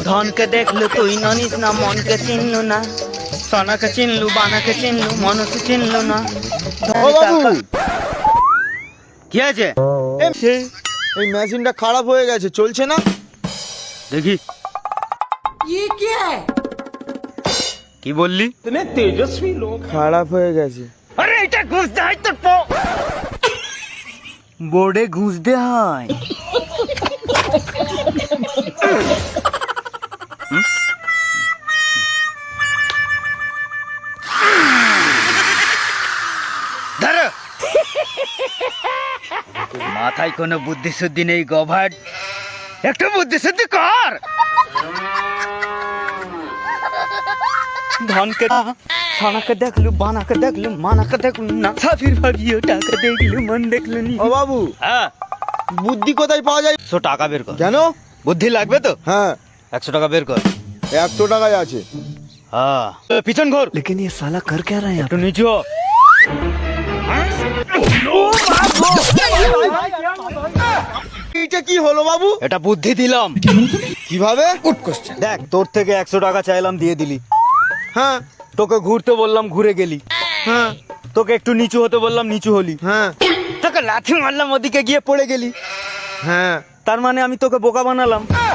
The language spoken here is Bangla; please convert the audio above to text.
ধনকে দেখলু তুই ননিস না, মনকে চিনলু না, সনাকে চিনলু, বানাকে চিনলু, মনকে চিনলু না। ও বাবু, কি আছে? এই মেশিনটা খারাপ হয়ে গেছে, চলছে না। দেখি কি বললি? খারাপ হয়ে গেছে। আরে এটা ঘুষ দে হয় তোর বোর্ডে ঘুষ দে হয়। ধরো, মাথায় কোনো বুদ্ধি শুদ্ধি নেই গভাট, একটু বুদ্ধি শুদ্ধি কর। ধনকে সোনাকে দেখলু, বানাকে দেখলু, মানাকে দেখলু না, সাফির ভাবিও টাকা দেখলু, মন দেখলু নি। ও বাবু, হ্যাঁ, বুদ্ধি কোথায় পাওয়া যায়? 100 টাকা বের কর। কেন? বুদ্ধি লাগবে তো? হ্যাঁ, 100 টাকা বের কর। 100 টাকায় আছে। হ্যাঁ, পিছন ঘোর। लेकिन ये साला कर क्या रहा है यहाँ একটু নিচু হ। এটা কি হলো বাবু? এটা বুদ্ধি দিলাম। কিভাবে? দেখ, তোর থেকে 100 টাকা চাইলাম, দিয়ে দিলি। হ্যাঁ তোকে ঘুরতে বললাম, ঘুরে গেলি। হ্যাঁ তোকে একটু নিচু হতে বললাম, নিচু হলি। হ্যাঁ তোকে লাথি মারলাম, ওদিকে গিয়ে পড়ে গেলি। হ্যাঁ তার মানে আমি তোকে বোকা বানালাম। হ্যাঁ।